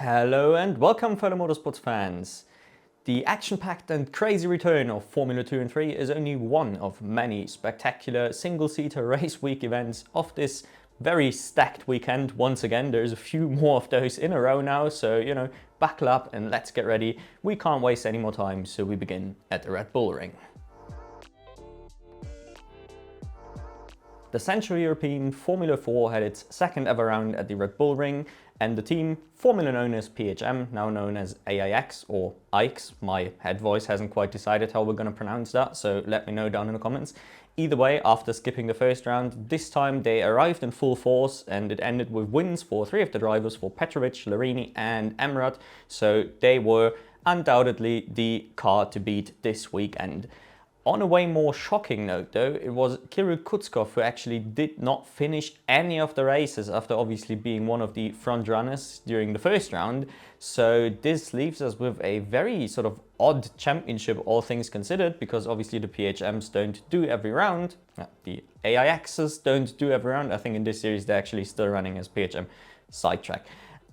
Hello and welcome, fellow motorsports fans. The action-packed and crazy return of Formula 2 and 3 is only one of many spectacular single-seater race week events of this very stacked weekend. Once again, there's a few more of those in a row now, so buckle up and let's get ready. We can't waste any more time, so we begin at the Red Bull Ring. The Central European Formula 4 had its second ever round at the Red Bull Ring, and the team, formerly known as PHM, now known as AIX or AIX, my head voice hasn't quite decided how we're going to pronounce that, so let me know down in the comments. Either way, after skipping the first round, this time they arrived in full force, and it ended with wins for three of the drivers, for Petrovic, Larini and Emirath, so they were undoubtedly the car to beat this weekend. On a way more shocking note though, it was Kirill Kutzkov who actually did not finish any of the races after obviously being one of the front runners during the first round. So this leaves us with a very sort of odd championship, all things considered, because obviously the PHMs don't do every round, the AIXs don't do every round. I think in this series they're actually still running as PHM sidetrack.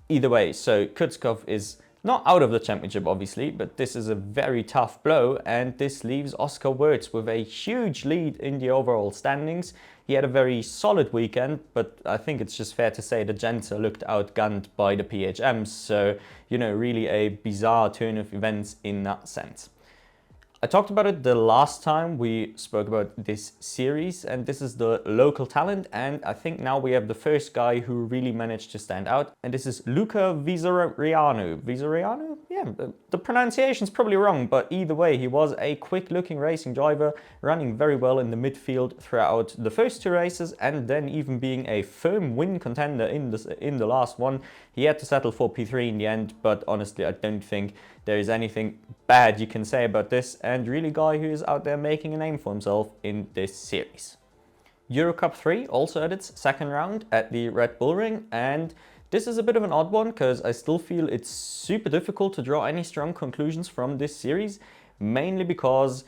Either way, so Kutzkov is not out of the championship, obviously, but this is a very tough blow, and this leaves Oscar Wirtz with a huge lead in the overall standings. He had a very solid weekend, but I think it's just fair to say the Gents looked outgunned by the PHMs, so, really a bizarre turn of events in that sense. I talked about it the last time we spoke about this series, and this is the local talent, and I think now we have the first guy who really managed to stand out, and this is Luca Visoriano. Visoriano? Yeah, the pronunciation's probably wrong, but either way, he was a quick-looking racing driver, running very well in the midfield throughout the first two races, and then even being a firm win contender in the last one. He had to settle for P3 in the end, but honestly, I don't think there is anything bad you can say about this, and really guy who is out there making a name for himself in this series. Euro Cup 3 also had its second round at the Red Bull Ring, and this is a bit of an odd one because I still feel it's super difficult to draw any strong conclusions from this series, mainly because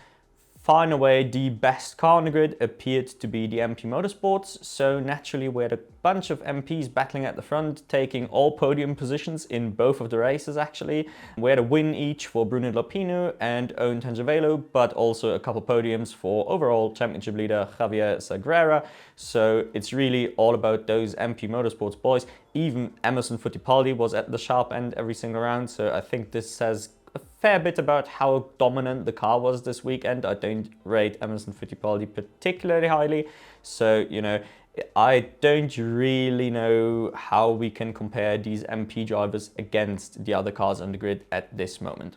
far and away the best car on the grid appeared to be the MP Motorsports, so naturally we had a bunch of MPs battling at the front, taking all podium positions in both of the races actually. We had a win each for Bruno Lapino and Owen Tangevelo, but also a couple podiums for overall championship leader Javier Sagrera, so it's really all about those MP Motorsports boys. Even Emerson Fittipaldi was at the sharp end every single round, so I think this says a fair bit about how dominant the car was this weekend. I don't rate Emerson Fittipaldi particularly highly, so I don't really know how we can compare these MP drivers against the other cars on the grid at this moment.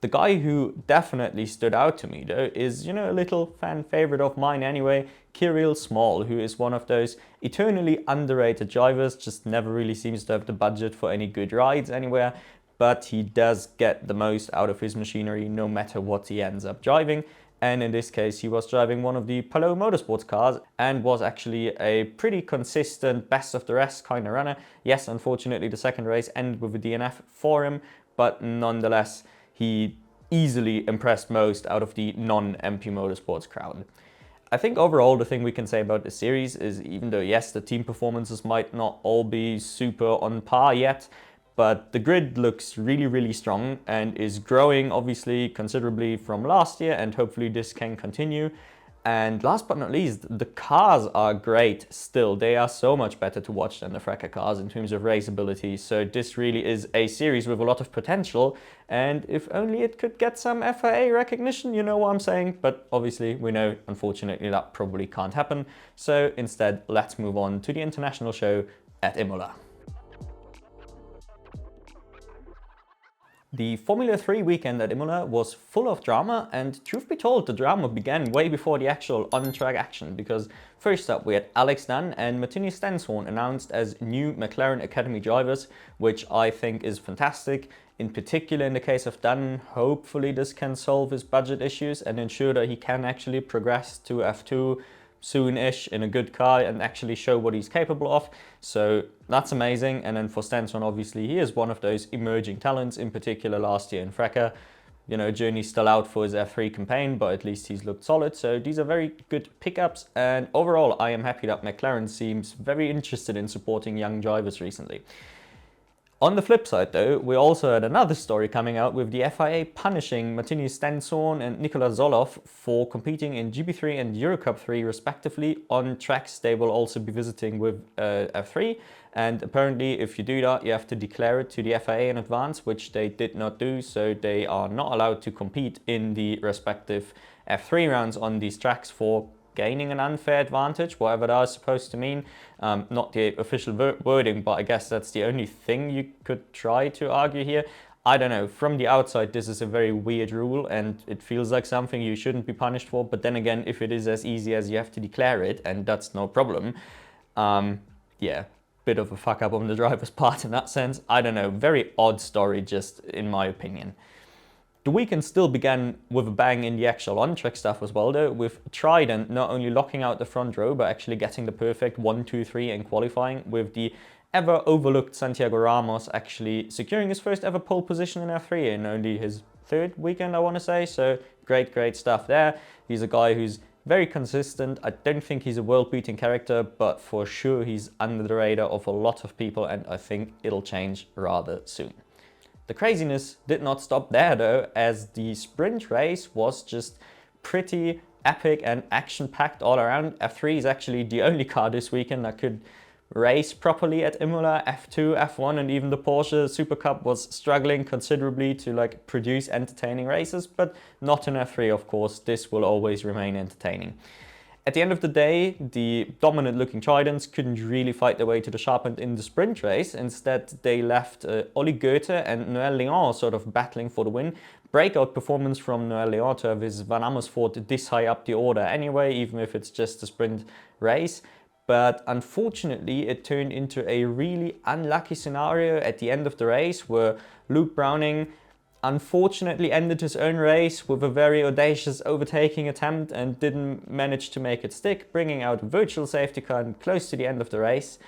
The guy who definitely stood out to me though is, a little fan favorite of mine anyway, Kirill Small, who is one of those eternally underrated drivers, just never really seems to have the budget for any good rides anywhere, but he does get the most out of his machinery no matter what he ends up driving. And in this case, he was driving one of the Palou Motorsports cars and was actually a pretty consistent best of the rest kind of runner. Yes, unfortunately, the second race ended with a DNF for him, but nonetheless, he easily impressed most out of the non-MP Motorsports crowd. I think overall the thing we can say about this series is, even though yes, the team performances might not all be super on par yet, but the grid looks really strong and is growing obviously considerably from last year, and hopefully this can continue. And last but not least, the cars are great still. They are so much better to watch than the Freca cars in terms of raceability. So this really is a series with a lot of potential, and if only it could get some FIA recognition, you know what I'm saying? But obviously we know, unfortunately, that probably can't happen. So instead, let's move on to the international show at Imola. The Formula 3 weekend at Imola was full of drama, and truth be told, the drama began way before the actual on-track action, because first up we had Alex Dunn and Martini Stenshorn announced as new McLaren Academy drivers, which I think is fantastic. In particular in the case of Dunn, hopefully this can solve his budget issues and ensure that he can actually progress to F2 soon-ish in a good car and actually show what he's capable of. So that's amazing. And then for Stenson, obviously he is one of those emerging talents, in particular last year in Freca. Journey's still out for his F3 campaign, but at least he's looked solid. So these are very good pickups, and overall I am happy that McLaren seems very interested in supporting young drivers recently. On the flip side though, we also had another story coming out with the FIA punishing Martini Stenson and Nikola Zoloff for competing in GP3 and Eurocup 3 respectively on tracks they will also be visiting with F3. And apparently if you do that, you have to declare it to the FIA in advance, which they did not do, so they are not allowed to compete in the respective F3 rounds on these tracks for gaining an unfair advantage, whatever that is supposed to mean. Not the official wording, but I guess that's the only thing you could try to argue here. I don't know, from the outside this is a very weird rule and it feels like something you shouldn't be punished for, but then again, if it is as easy as you have to declare it and that's no problem, yeah, bit of a fuck up on the driver's part in that sense. I don't know, very odd story just in my opinion. The weekend still began with a bang in the actual on-track stuff as well though, with Trident not only locking out the front row but actually getting the perfect 1, 2, 3 in qualifying, with the ever overlooked Santiago Ramos actually securing his first ever pole position in F3 in only his third weekend I want to say, so great stuff there. He's a guy who's very consistent. I don't think he's a world-beating character, but for sure he's under the radar of a lot of people and I think it'll change rather soon. The craziness did not stop there though, as the sprint race was just pretty epic and action-packed all around. F3 is actually the only car this weekend that could race properly at Imola. F2, F1 and even the Porsche Super Cup was struggling considerably to like produce entertaining races, but not in F3 of course. This will always remain entertaining. At the end of the day, the dominant looking Tridents couldn't really fight their way to the sharp end in the sprint race. Instead, they left Ollie Goethe and Noël Léon sort of battling for the win. Breakout performance from Noël Léon to have his Van Amersfoort this high up the order anyway, even if it's just a sprint race. But unfortunately, it turned into a really unlucky scenario at the end of the race where Luke Browning unfortunately ended his own race with a very audacious overtaking attempt and didn't manage to make it stick, bringing out a virtual safety car close to the end of the race.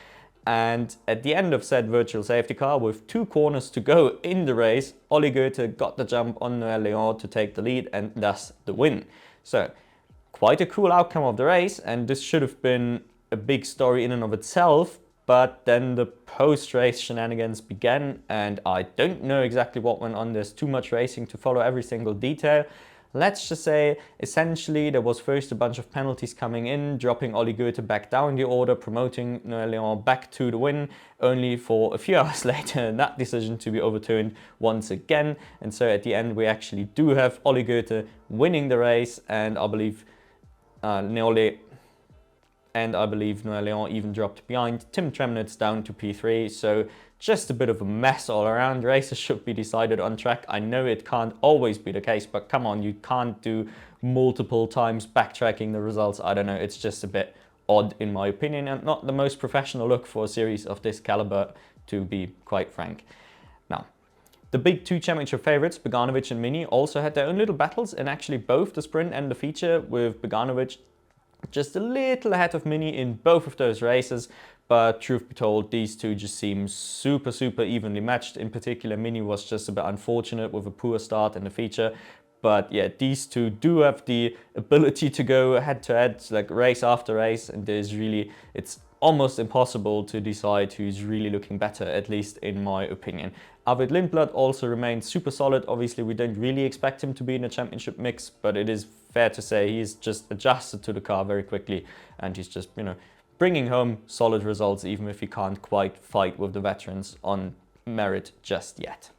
And at the end of said virtual safety car, with 2 corners to go in the race, Ollie Goethe got the jump on Noël Léon to take the lead and thus the win. So quite a cool outcome of the race, and this should have been a big story in and of itself. But then the post-race shenanigans began and I don't know exactly what went on. There's too much racing to follow every single detail. Let's just say essentially there was first a bunch of penalties coming in, dropping Ollie Goethe back down the order, promoting Noël Léon back to the win, only for a few hours later that decision to be overturned once again. And so at the end we actually do have Ollie Goethe winning the race, and I believe Noël Léon even dropped behind Tim Tremnitz down to P3, so just a bit of a mess all around. Races should be decided on track. I know it can't always be the case, but come on, you can't do multiple times backtracking the results. I don't know, it's just a bit odd in my opinion, and not the most professional look for a series of this caliber, to be quite frank. Now, the big 2 championship favourites, Beganovic and Mini, also had their own little battles in actually both the sprint and the feature, with Beganovic just a little ahead of Mini in both of those races. But truth be told, these two just seem super evenly matched. In particular, Mini was just a bit unfortunate with a poor start in the feature. But yeah, these two do have the ability to go head to head, like race after race, and it's almost impossible to decide who's really looking better, at least in my opinion. Arvid Lindblad also remains super solid. Obviously, we don't really expect him to be in a championship mix, but it is fair to say he's just adjusted to the car very quickly, and he's just, bringing home solid results, even if he can't quite fight with the veterans on merit just yet.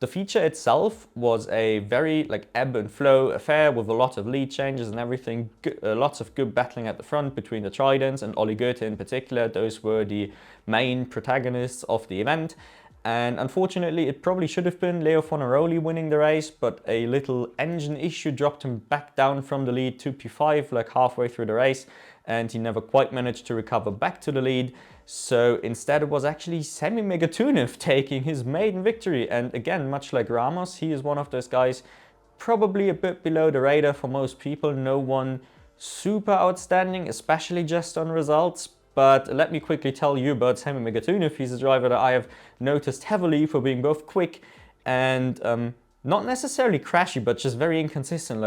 The feature itself was a very ebb and flow affair with a lot of lead changes and everything. Lots of good battling at the front between the Tridents and Ollie Goethe in particular. Those were the main protagonists of the event. And unfortunately, it probably should have been Leo Fornaroli winning the race, but a little engine issue dropped him back down from the lead to P5 halfway through the race, and he never quite managed to recover back to the lead. So instead it was actually Semi Megatunev taking his maiden victory. And again, much like Ramos, he is one of those guys probably a bit below the radar for most people. No one super outstanding, especially just on results. But let me quickly tell you about Semi Megatunev. He's a driver that I have noticed heavily for being both quick and not necessarily crashy, but just very inconsistent.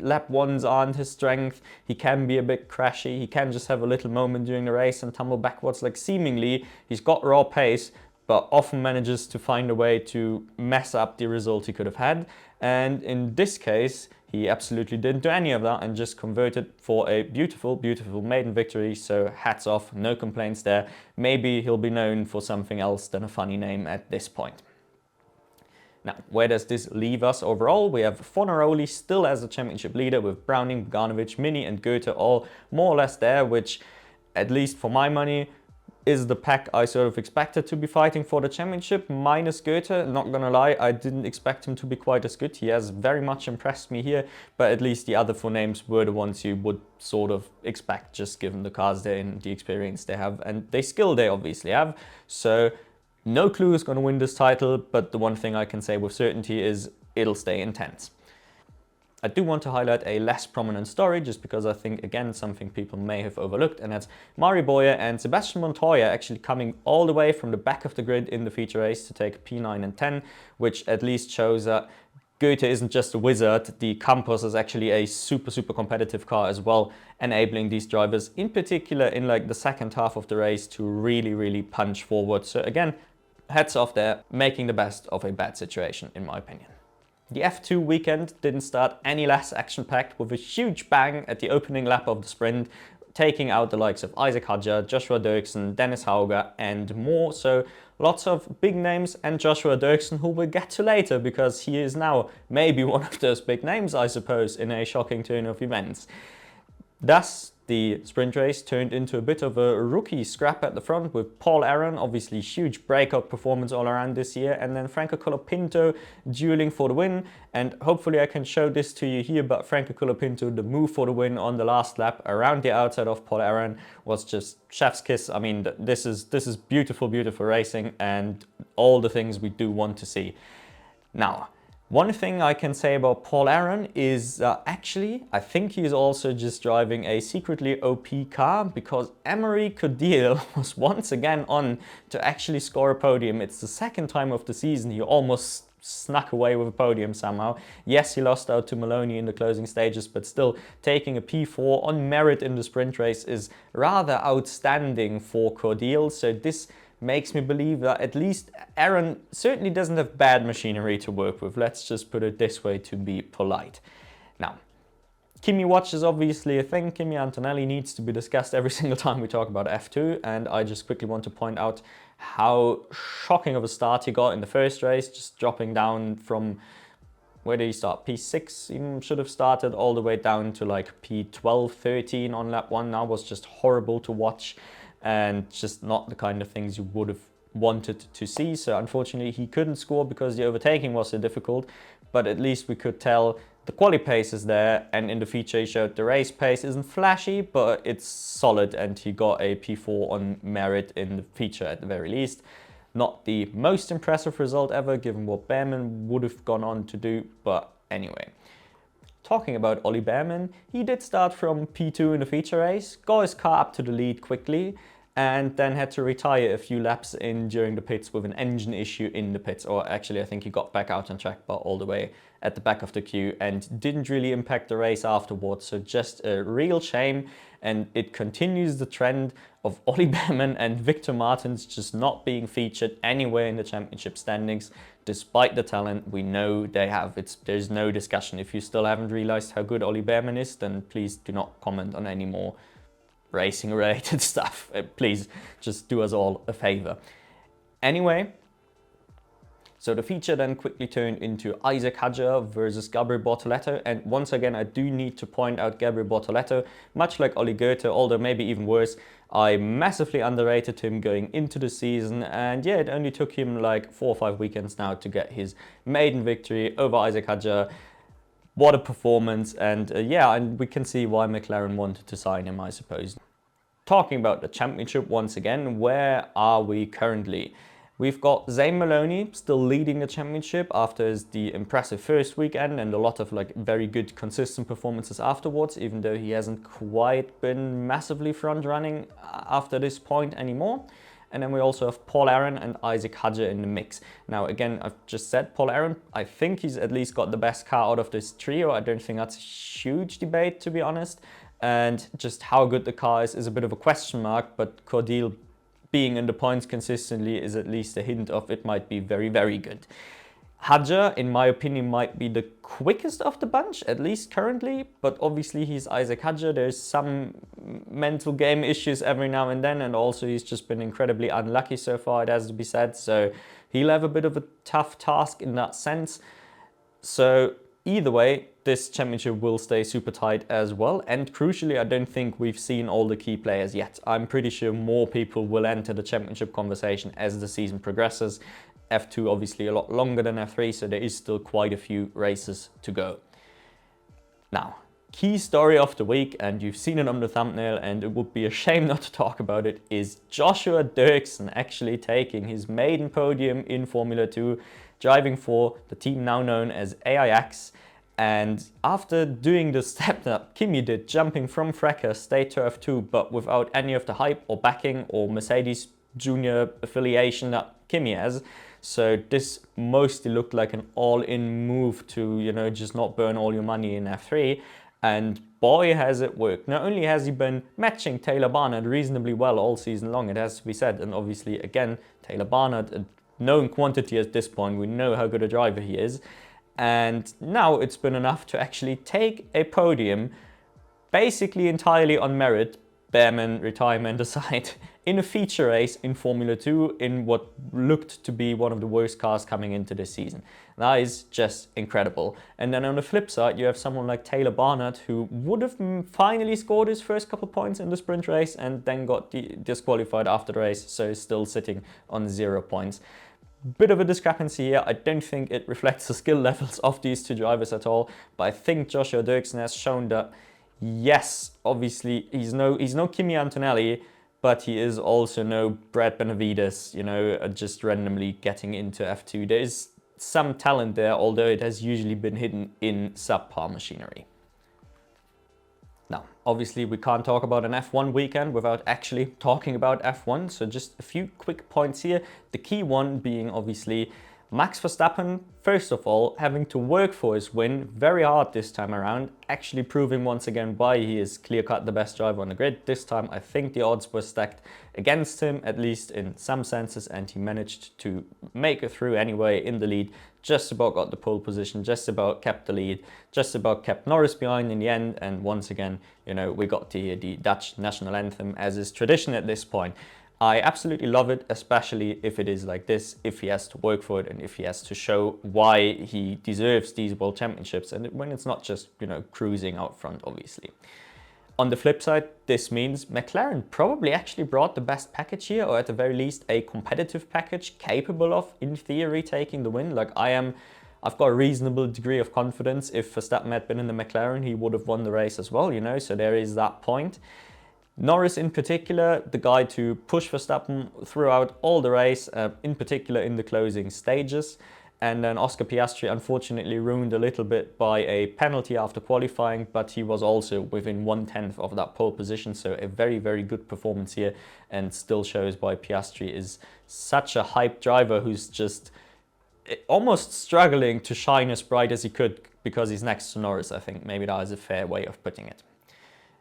Lap ones aren't his strength. He can be a bit crashy. He can just have a little moment during the race and tumble backwards. Seemingly, he's got raw pace, but often manages to find a way to mess up the result he could have had. And in this case, he absolutely didn't do any of that and just converted for a beautiful, beautiful maiden victory. So hats off, no complaints there. Maybe he'll be known for something else than a funny name at this point. Now, where does this leave us overall? We have Fornaroli still as the championship leader with Browning, Bogdanovic, Mini and Goethe all more or less there, which, at least for my money, is the pack I sort of expected to be fighting for the championship, minus Goethe. Not gonna lie, I didn't expect him to be quite as good. He has very much impressed me here, but at least the other four names were the ones you would sort of expect, just given the cars they're in, the experience they have, and the skill they obviously have. So no clue who's going to win this title, but the one thing I can say with certainty is it'll stay intense. I do want to highlight a less prominent story, just because I think, again, something people may have overlooked, and that's Mari Boyer and Sebastian Montoya actually coming all the way from the back of the grid in the feature race to take P9 and 10, which at least shows that Goethe isn't just a wizard. The Campos is actually a super, super competitive car as well, enabling these drivers, in particular in like the second half of the race, to really, really punch forward. So again, hats off there, making the best of a bad situation, in my opinion. The F2 weekend didn't start any less action-packed, with a huge bang at the opening lap of the sprint, taking out the likes of Isaac Hadjar, Joshua Dürksen, Dennis Hauger and more. So lots of big names, and Joshua Dürksen, who we'll get to later, because he is now maybe one of those big names, I suppose, in a shocking turn of events. Thus, the sprint race turned into a bit of a rookie scrap at the front, with Paul Aron, obviously huge breakout performance all around this year, and then Franco Colapinto dueling for the win. And hopefully I can show this to you here, but Franco Colapinto, the move for the win on the last lap around the outside of Paul Aron, was just chef's kiss. I mean, this is beautiful, beautiful racing, and all the things we do want to see. Now, one thing I can say about Paul Aron is actually, I think he's also just driving a secretly OP car, because Emery Codil was once again on to actually score a podium. It's the second time of the season he almost snuck away with a podium somehow. Yes, he lost out to Maloney in the closing stages, but still taking a P4 on merit in the sprint race is rather outstanding for Codil. So this makes me believe that at least Aaron certainly doesn't have bad machinery to work with. Let's just put it this way to be polite. Now, Kimi Watch is obviously a thing. Kimi Antonelli needs to be discussed every single time we talk about F2, and I just quickly want to point out how shocking of a start he got in the first race, just dropping down from, where did he start? P6, he should have started all the way down to like P12, 13 on lap 1. Now was just horrible to watch, and just not the kind of things you would have wanted to see. So unfortunately he couldn't score because the overtaking was so difficult, but at least we could tell the quali pace is there, and in the feature he showed the race pace isn't flashy, but it's solid, and he got a P4 on merit in the feature at the very least. Not the most impressive result ever, given what Bearman would have gone on to do, but anyway. Talking about Ollie Bearman, he did start from P2 in the feature race, got his car up to the lead quickly, and then had to retire a few laps in during the pits with an engine issue in the pits. Or actually, I think he got back out on track, but all the way at the back of the queue, and didn't really impact the race afterwards. So just a real shame, and it continues the trend of Ollie Bearman and Victor Martins just not being featured anywhere in the championship standings, despite the talent we know they have. There's no discussion. If you still haven't realized how good Ollie Bearman is, then please do not comment on any more racing related stuff. Please just do us all a favor. Anyway, so the feature then quickly turned into Isaac Hadjar versus Gabriel Bortoleto, and once again I do need to point out Gabriel Bortoleto, much like Ollie Goethe, although maybe even worse. I massively underrated him going into the season, and yeah, it only took him like 4 or 5 weekends now to get his maiden victory over Isaac Hadjar. What a performance, and yeah, and we can see why McLaren wanted to sign him, I suppose. Talking about the championship once again, where are we currently? We've got Zane Maloney still leading the championship after the impressive first weekend and a lot of like very good consistent performances afterwards, even though he hasn't quite been massively front running after this point anymore. And then we also have Paul Aron and Isaac Hadjar in the mix. Now again, I've just said Paul Aron, I think he's at least got the best car out of this trio. I don't think that's a huge debate, to be honest. And just how good the car is a bit of a question mark, but Codil being in the points consistently is at least a hint of it might be very, very good. Hadjar, in my opinion, might be the quickest of the bunch, at least currently, but obviously he's Isaac Hadjar. There's some mental game issues every now and then, and also he's just been incredibly unlucky so far, it has to be said, so he'll have a bit of a tough task in that sense. So either way, this championship will stay super tight as well, and crucially, I don't think we've seen all the key players yet. I'm pretty sure more people will enter the championship conversation as the season progresses. F2 obviously a lot longer than F3, so there is still quite a few races to go. Now, key story of the week, and you've seen it on the thumbnail, and it would be a shame not to talk about it, is Joshua Dürksen actually taking his maiden podium in Formula 2, driving for the team now known as AIX. And after doing the step that Kimi did, jumping from Frecker straight to F2, but without any of the hype or backing or Mercedes Junior affiliation that Kimi has, so this mostly looked like an all-in move to, you know, just not burn all your money in F3. And boy, has it worked. Not only has he been matching Taylor Barnett reasonably well all season long, it has to be said. And obviously, again, Taylor Barnett, a known quantity at this point. We know how good a driver he is. And now it's been enough to actually take a podium, basically entirely on merit, Bearman retirement aside, in a feature race in Formula 2 in what looked to be one of the worst cars coming into this season. That is just incredible. And then on the flip side, you have someone like Taylor Barnett, who would have finally scored his first couple points in the sprint race and then got disqualified after the race, so is still sitting on 0 points. Bit of a discrepancy here. I don't think it reflects the skill levels of these two drivers at all, but I think Joshua Dürksen has shown that, yes, obviously he's no Kimi Antonelli, but he is also no Brad Benavides, you know, just randomly getting into F2. There is some talent there, although it has usually been hidden in subpar machinery. Now, obviously we can't talk about an F1 weekend without actually talking about F1, so just a few quick points here. The key one being obviously Max Verstappen, first of all, having to work for his win very hard this time around, actually proving once again why he is clear-cut the best driver on the grid. This time I think the odds were stacked against him, at least in some senses, and he managed to make it through anyway in the lead, just about got the pole position, just about kept the lead, just about kept Norris behind in the end, and once again, you know, we got to hear the Dutch national anthem as is tradition at this point. I absolutely love it, especially if it is like this, if he has to work for it and if he has to show why he deserves these world championships, and when it's not just, you know, cruising out front, obviously. On the flip side, this means McLaren probably actually brought the best package here, or at the very least a competitive package capable of, in theory, taking the win. Like I've got a reasonable degree of confidence. If Verstappen had been in the McLaren, he would have won the race as well, you know, so there is that point. Norris in particular, the guy to push Verstappen throughout all the race, in particular in the closing stages. And then Oscar Piastri unfortunately ruined a little bit by a penalty after qualifying, but he was also within 1/10 of that pole position. So a very, very good performance here, and still shows why Piastri is such a hyped driver who's just almost struggling to shine as bright as he could because he's next to Norris. I think maybe that is a fair way of putting it.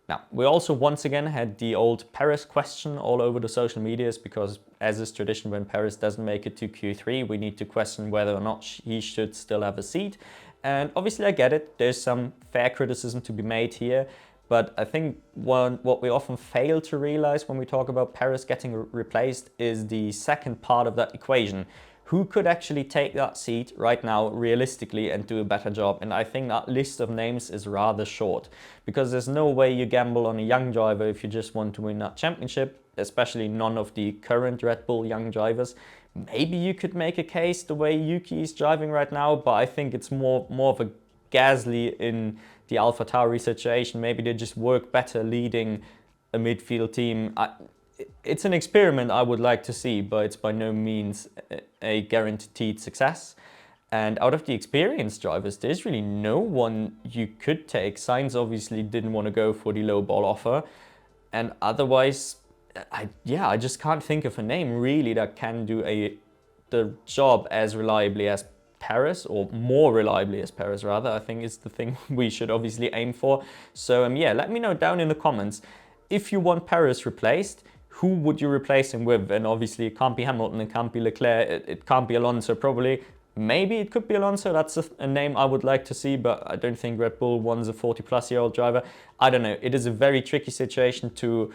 Now, we also once again had the old Perez question all over the social medias, because as is tradition, when Perez doesn't make it to Q3, we need to question whether or not he should still have a seat. And obviously I get it, there's some fair criticism to be made here, but I think what we often fail to realize when we talk about Perez getting replaced is the second part of that equation. Who could actually take that seat right now realistically and do a better job? And I think that list of names is rather short, because there's no way you gamble on a young driver if you just want to win that championship, especially none of the current Red Bull young drivers. Maybe you could make a case the way Yuki is driving right now, but I think it's more of a Gasly in the AlphaTauri situation. Maybe they just work better leading a midfield team. It's an experiment I would like to see, but it's by no means a guaranteed success. And out of the experienced drivers, there's really no one you could take. Sainz obviously didn't want to go for the low ball offer. And otherwise, I just can't think of a name really that can do the job as reliably as Perez, or more reliably as Perez rather. I think is the thing we should obviously aim for. So yeah, let me know down in the comments if you want Perez replaced. who would you replace him with? And obviously it can't be Hamilton, it can't be Leclerc, it can't be Alonso probably. Maybe it could be Alonso, that's a name I would like to see, but I don't think Red Bull wants a 40-plus-year-old driver. I don't know, it is a very tricky situation to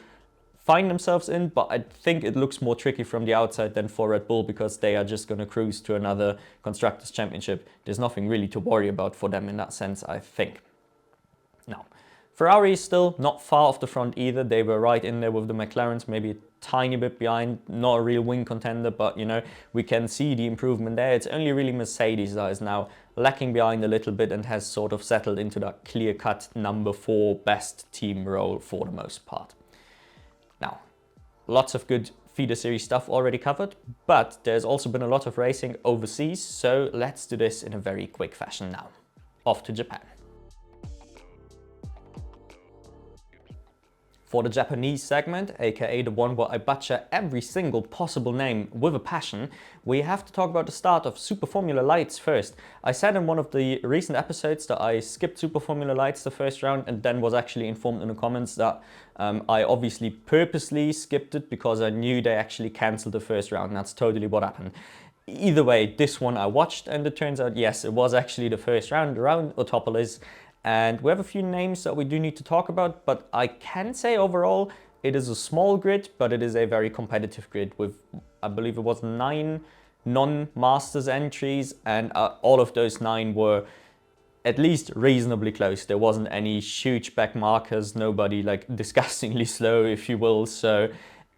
find themselves in, but I think it looks more tricky from the outside than for Red Bull, because they are just going to cruise to another Constructors' Championship. There's nothing really to worry about for them in that sense, I think. Now, Ferrari is still not far off the front either. They were right in there with the McLarens, maybe a tiny bit behind, not a real win contender, but you know, we can see the improvement there. It's only really Mercedes that is now lacking behind a little bit and has sort of settled into that clear-cut number 4 best team role for the most part. Now, lots of good feeder series stuff already covered, but there's also been a lot of racing overseas, so let's do this in a very quick fashion now. Off to Japan. For the Japanese segment, aka the one where I butcher every single possible name with a passion, we have to talk about the start of SuperFormula Lights first. I said in one of the recent episodes that I skipped SuperFormula Lights the first round, and then was actually informed in the comments that I obviously purposely skipped it because I knew they actually cancelled the first round, and that's totally what happened. Either way, this one I watched, and it turns out, yes, it was actually the first round around Autopolis. And we have a few names that we do need to talk about, but I can say overall it is a small grid, but it is a very competitive grid with, I believe it was 9 non-Masters entries, and all of those 9 were at least reasonably close. There wasn't any huge back markers, nobody like disgustingly slow, if you will, so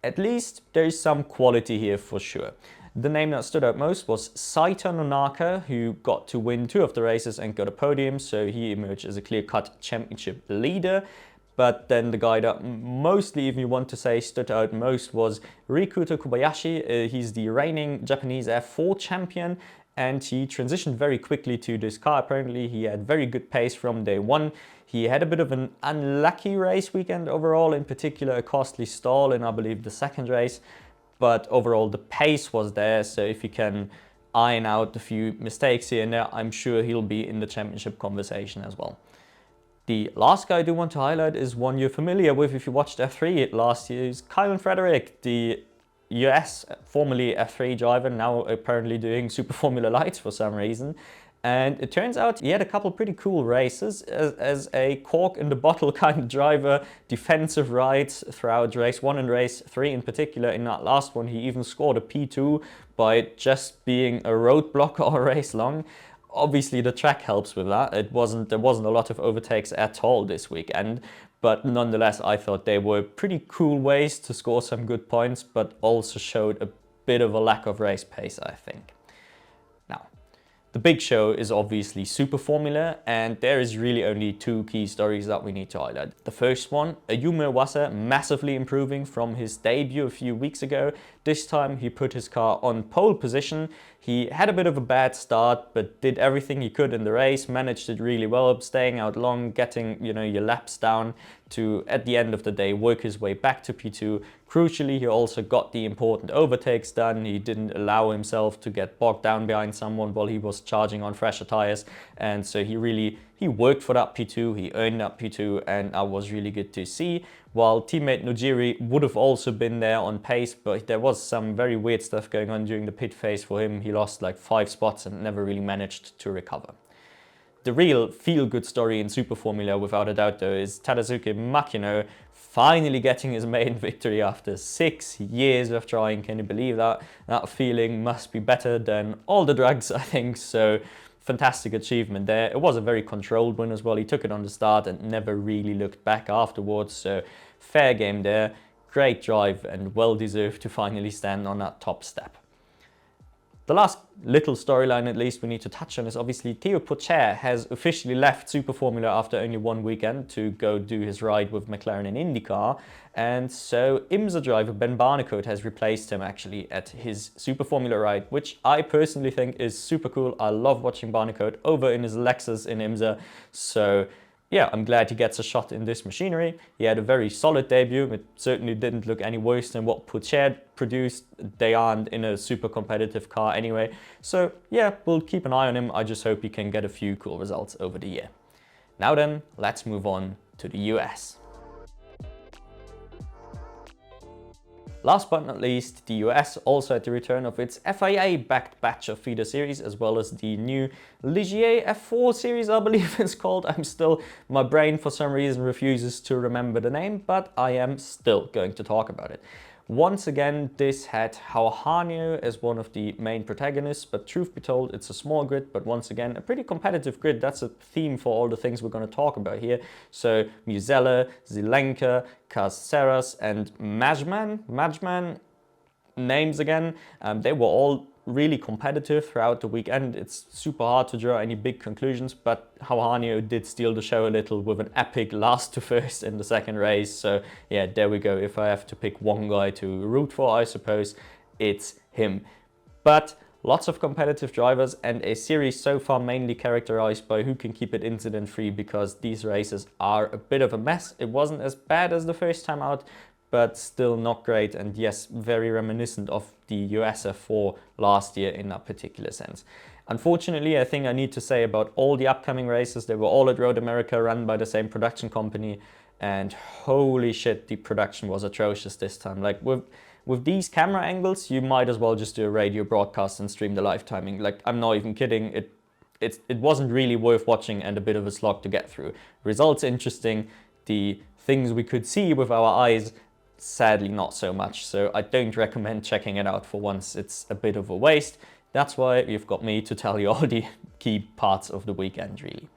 at least there's some quality here for sure. The name that stood out most was Saito Nonaka, who got to win 2 of the races and got a podium, so he emerged as a clear-cut championship leader. But then the guy that mostly, if you want to say, stood out most was Rikuto Kobayashi. He's the reigning Japanese F4 champion, and he transitioned very quickly to this car. Apparently he had very good pace from day one. He had a bit of an unlucky race weekend overall, in particular a costly stall in, I believe, the second race. But overall the pace was there, so if he can iron out a few mistakes here and there, I'm sure he'll be in the championship conversation as well. The last guy I do want to highlight is one you're familiar with if you watched F3 last year, is Kylan Frederick, the US formerly F3 driver, now apparently doing SuperFormula Lights for some reason. And it turns out he had a couple pretty cool races as a cork in the bottle kind of driver, defensive rides throughout race 1 and race 3 in particular. In that last one, he even scored a P2 by just being a roadblock all race long. Obviously, the track helps with that. There wasn't a lot of overtakes at all this weekend, but nonetheless, I thought they were pretty cool ways to score some good points, but also showed a bit of a lack of race pace, I think. The big show is obviously SuperFormula, and there is really only 2 key stories that we need to highlight. The first one, Ayumu Iwasa massively improving from his debut a few weeks ago. This time he put his car on pole position. He had a bit of a bad start, but did everything he could in the race, managed it really well, staying out long, getting, you know, your laps down to, at the end of the day, work his way back to P2. Crucially, he also got the important overtakes done. He didn't allow himself to get bogged down behind someone while he was charging on fresher tires. And so he worked for that P2, he earned that P2, and that was really good to see. While teammate Nojiri would have also been there on pace, but there was some very weird stuff going on during the pit phase for him. He lost like 5 spots and never really managed to recover. The real feel-good story in SuperFormula, without a doubt though, is Tadazuki Makino finally getting his maiden victory after 6 years of trying. Can you believe that? That feeling must be better than all the drugs, I think. So fantastic achievement there. It was a very controlled win as well. He took it on the start and never really looked back afterwards. So fair game there. Great drive and well deserved to finally stand on that top step. The last little storyline, at least, we need to touch on is obviously Theo Pourchaire has officially left SuperFormula after only 1 weekend to go do his ride with McLaren in IndyCar. And so IMSA driver Ben Barnicoat has replaced him actually at his SuperFormula ride, which I personally think is super cool. I love watching Barnicoat over in his Lexus in IMSA. So yeah, I'm glad he gets a shot in this machinery. He had a very solid debut. It certainly didn't look any worse than what Pourchaire produced. They aren't in a super competitive car anyway. So yeah, we'll keep an eye on him. I just hope he can get a few cool results over the year. Now then, let's move on to the US. Last but not least, the US also had the return of its FIA-backed batch of feeder series, as well as the new Ligier F4 series, I believe it's called. My brain for some reason refuses to remember the name, but I am still going to talk about it. Once again, this had Hanyu as one of the main protagonists, but truth be told, it's a small grid, but once again, a pretty competitive grid. That's a theme for all the things we're going to talk about here. So Musella, Zelenka, Caceres, and Majman, names again, they were all really competitive throughout the weekend. It's super hard to draw any big conclusions, but Hanyu did steal the show a little with an epic last to first in the second race. So yeah, there we go. If I have to pick one guy to root for, I suppose it's him. But lots of competitive drivers and a series so far mainly characterized by who can keep it incident-free, because these races are a bit of a mess. It wasn't as bad as the first time out, but still not great, and yes, very reminiscent of the US F4 last year in that particular sense. Unfortunately, I think I need to say about all the upcoming races, they were all at Road America, run by the same production company, and holy shit, the production was atrocious this time. Like with these camera angles, you might as well just do a radio broadcast and stream the live timing. Like, I'm not even kidding, it wasn't really worth watching and a bit of a slog to get through. Results interesting, the things we could see with our eyes, sadly not so much, so I don't recommend checking it out for once. It's a bit of a waste. That's why you've got me to tell you all the key parts of the weekend, really.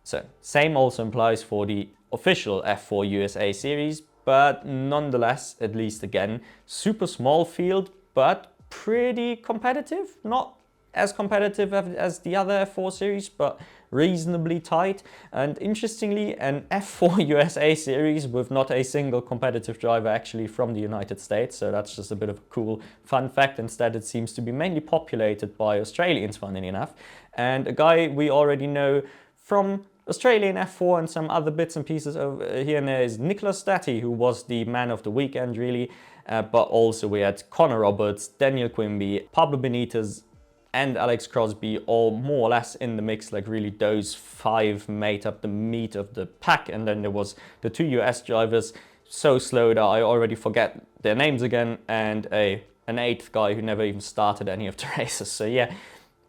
So, same also applies for the official F4 USA series, but nonetheless, at least again, super small field, but pretty competitive. Not as competitive as the other F4 series, but reasonably tight. And interestingly, an F4 USA series with not a single competitive driver actually from the United States. So that's just a bit of a cool fun fact. Instead, it seems to be mainly populated by Australians, funnily enough. And a guy we already know from Australian F4 and some other bits and pieces over here and there is Nicholas Stati, who was the man of the weekend, really. But also we had Connor Roberts, Daniel Quimby, Pablo Benitez, and Alex Crosby, all more or less in the mix. Like, really those five made up the meat of the pack. And then there was the two US drivers, so slow that I already forget their names again, and an eighth guy who never even started any of the races. So yeah,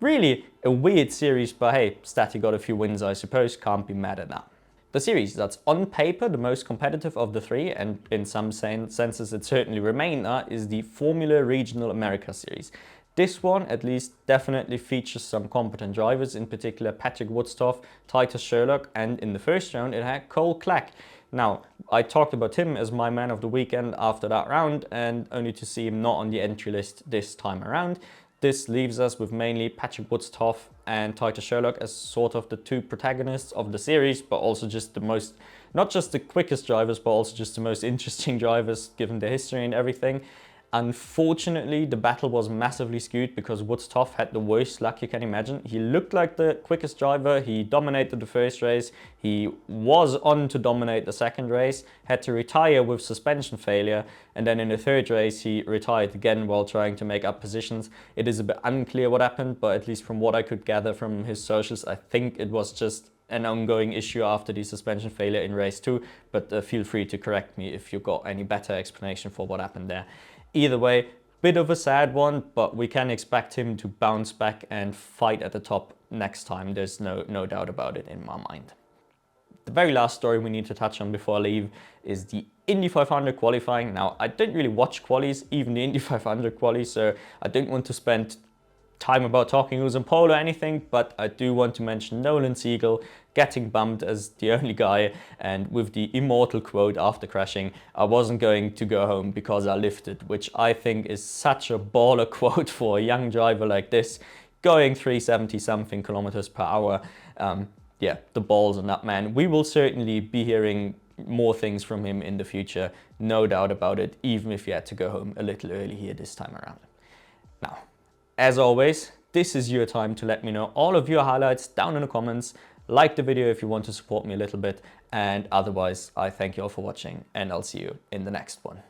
really a weird series, but hey, Stati got a few wins, I suppose, can't be mad at that. The series that's on paper the most competitive of the three, and in some senses it certainly remained that, is the Formula Regional America series. This one, at least, definitely features some competent drivers, in particular Patrick Woodstoff, Titus Sherlock, and in the first round it had Cole Clack. Now, I talked about him as my man of the weekend after that round, and only to see him not on the entry list this time around. This leaves us with mainly Patrick Woodstoff and Titus Sherlock as sort of the two protagonists of the series, but also just the most, not just the quickest drivers, but also just the most interesting drivers given their history and everything. Unfortunately, the battle was massively skewed because Woodstoff had the worst luck you can imagine. He looked like the quickest driver, he dominated the first race, he was on to dominate the second race, had to retire with suspension failure, and then in the third race he retired again while trying to make up positions. It is a bit unclear what happened, but at least from what I could gather from his socials, I think it was just an ongoing issue after the suspension failure in race 2, but feel free to correct me if you've got any better explanation for what happened there. Either way, bit of a sad one, but we can expect him to bounce back and fight at the top next time. There's no doubt about it in my mind. The very last story we need to touch on before I leave is the Indy 500 qualifying. Now, I don't really watch qualies, even the Indy 500 qualies, so I don't want to spend time about talking who's in pole or anything, but I do want to mention Nolan Siegel getting bumped as the only guy, and with the immortal quote after crashing, "I wasn't going to go home because I lifted," which I think is such a baller quote for a young driver like this, going 370 something kilometers per hour. Yeah, the balls on that man. We will certainly be hearing more things from him in the future, no doubt about it, even if he had to go home a little early here this time around. Now, as always, this is your time to let me know all of your highlights down in the comments. Like the video if you want to support me a little bit, and otherwise I thank you all for watching, and I'll see you in the next one.